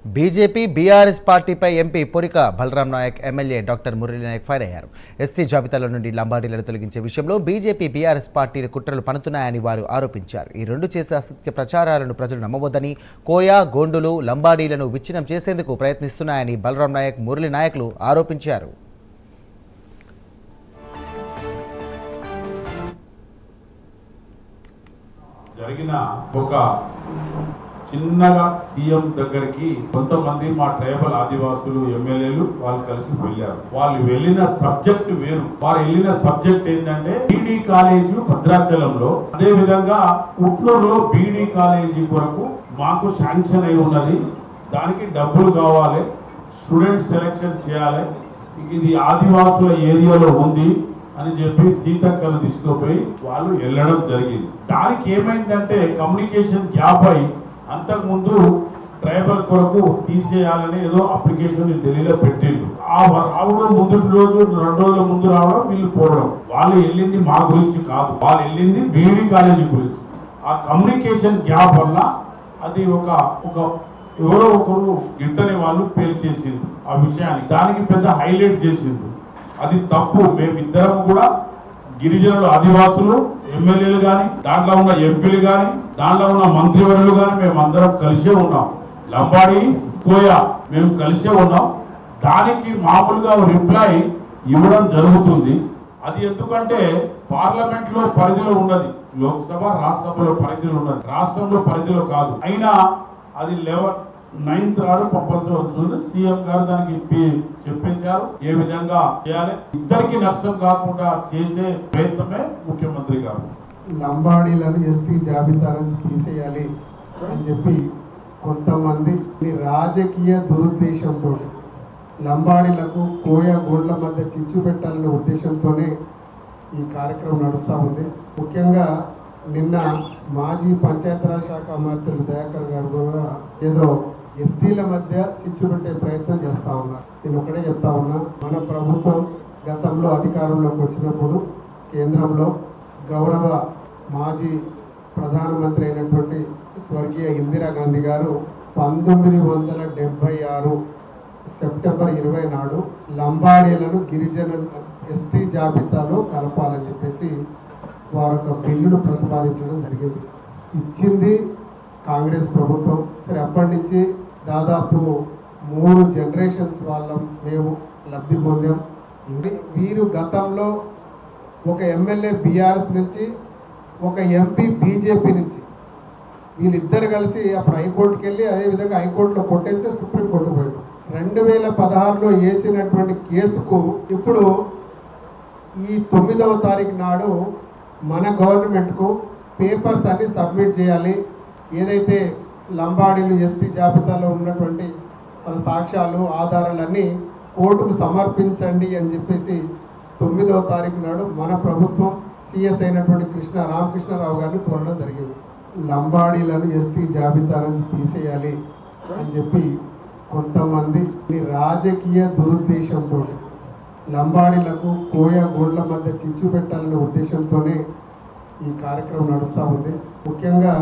BJP BRS పార్టీపై MP Purika Balaram Naik, MLA doctor Murali Naik fire అయ్యారు. ST జాబితాలో నుండి లంబాడీలను తొలగించే విషయంలో బీజేపీ బీఆర్ఎస్ పార్టీలు కుట్రలు పన్నుతున్నాయని వారు ఆరోపించారు. ఈ రెండు చేసే అసత్య ప్రచారాలను ప్రజలు నమ్మవద్దని, కోయా, గోండులు, లంబాడీలను విచ్ఛిన్నం చేసేందుకు ప్రయత్నిస్తున్నాయని బలరాం నాయక్, మురళీ నాయక్లు ఆరోపించారు. జరిగిన ఒక చిన్నగా సీఎం దగ్గరికి కొంతమంది మా ట్రైబల్ ఆదివాసులు ఎమ్మెల్యేలు వాళ్ళు కలిసి వెళ్ళారు. వాళ్ళు వెళ్ళిన సబ్జెక్ట్ వేరు. వారు వెళ్ళిన సబ్జెక్ట్ ఏంటంటే బీడీ కాలేజీ భద్రాచలంలో, అదే విధంగా ఉట్నూరులో బీడీ కాలేజీ కొరకు మాకు శాంక్షన్ అయి ఉన్నది, దానికి డబ్బులు కావాలి, స్టూడెంట్ సెలెక్షన్ చేయాలి, ఇది ఆదివాసుల ఏరియాలో ఉంది అని చెప్పి సీతక్కను తీసుకుపోయి వాళ్ళు వెళ్ళడం జరిగింది. దానికి ఏమైందంటే కమ్యూనికేషన్ గ్యాప్ అయి అంతకుముందు ట్రైబల్ కొరకు తీసేయాలని ఏదో అప్లికేషన్ ఢిల్లీలో పెట్టిండు. ఆ రావడం ముందు రోజు 2 రోజుల ముందు రావడం, వీళ్ళు పోవడం. వాళ్ళు వెళ్ళింది మా గురించి కాదు, వాళ్ళు వెళ్ళింది బీడీ కాలేజీ గురించి. ఆ కమ్యూనికేషన్ గ్యాప్ వల్ల అది ఒక ఎవరో ఒకరు గిట్టని వాళ్ళు పేల్చేసింది ఆ విషయాన్ని, దానికి పెద్ద హైలైట్ చేసింది. అది తప్పు. మేమిద్దరం కూడా గిరిజనులు, ఆదివాసులు, ఎమ్మెల్యేలు కానీ, దాంట్లో ఉన్న ఎంపీలు కానీ, దాంట్లో ఉన్న మంత్రివర్యులు కానీ మేమందరం కలిసే ఉన్నాం. లంబాడి, కోయా మేము కలిసే ఉన్నాం. దానికి మామూలుగా రిప్లై ఇవ్వడం జరుగుతుంది. అది ఎందుకంటే పార్లమెంట్ లో పరిధిలో ఉన్నది, లోక్సభ రాజ్యసభలో పరిధిలో ఉన్నది, రాష్ట్రంలో పరిధిలో కాదు. అయినా అది 9th నాడు పంపించవచ్చు. సీఎం గారు దానికి చెప్పేశారు ఏ విధంగా చేయాలి, ఇద్దరికి నష్టం కాకుండా చేసే ప్రయత్నమే ముఖ్యమంత్రి గారు. లంబాడీలను ఎస్టీ జాబితా నుంచి తీసేయాలి అని చెప్పి కొంతమంది రాజకీయ దురుద్దేశంతో లంబాడీలకు కోయ గోండ్ల మధ్య చిచ్చు పెట్టాలనే ఉద్దేశంతోనే ఈ కార్యక్రమం నడుస్తూ ఉంది. ముఖ్యంగా నిన్న మాజీ పంచాయతీరాజ్ శాఖ మంత్రులు దయాకర్ గారు కూడా ఏదో ఎస్టీల మధ్య చిచ్చు పెట్టే ప్రయత్నం చేస్తూ ఉన్నారు. నేను ఒకటే చెప్తా ఉన్నా, మన ప్రభుత్వం గతంలో అధికారంలోకి వచ్చినప్పుడు కేంద్రంలో గౌరవ మాజీ ప్రధానమంత్రి అయినటువంటి స్వర్గీయ ఇందిరాగాంధీ గారు 1976 సెప్టెంబర్ 20 నాడు లంబాడీలను గిరిజనుల ఎస్టీ జాబితాలో కలపాలని చెప్పేసి వారు ఒక బిల్లును ప్రతిపాదించడం జరిగింది. ఇచ్చింది కాంగ్రెస్ ప్రభుత్వం. సరే, అప్పటి నుంచి దాదాపు 3 జనరేషన్స్ వాళ్ళం మేము లబ్ధి పొందాం. వీరు గతంలో ఒక ఎమ్మెల్యే బీఆర్ఎస్ నుంచి, ఒక ఎంపీ బీజేపీ నుంచి, వీళ్ళిద్దరు కలిసి అప్పుడు హైకోర్టుకి వెళ్ళి అదేవిధంగా హైకోర్టులో కొట్టేస్తే సుప్రీంకోర్టుకు పోయారు. 2016లో వేసినటువంటి కేసుకు ఇప్పుడు ఈ 9వ తారీఖు నాడు మన గవర్నమెంట్కు పేపర్స్ అన్ని సబ్మిట్ చేయాలి. ఏదైతే లంబాడీలు ఎస్టీ జాబితాలో ఉన్నటువంటి వాళ్ళ సాక్ష్యాలు, ఆధారాలన్నీ కోర్టుకు సమర్పించండి అని చెప్పేసి 9వ తారీఖు నాడు మన ప్రభుత్వం సిఎస్ అయినటువంటి రామకృష్ణారావు గారిని కోరడం జరిగింది. లంబాడీలను ఎస్టీ జాబితా నుంచి తీసేయాలి అని చెప్పి కొంతమంది రాజకీయ దురుద్దేశంతో లంబాడీలకు కోయ గోండ్ల మధ్య చిచ్చు పెట్టాలనే ఉద్దేశంతోనే ఈ కార్యక్రమం నడుస్తూ ఉంది. ముఖ్యంగా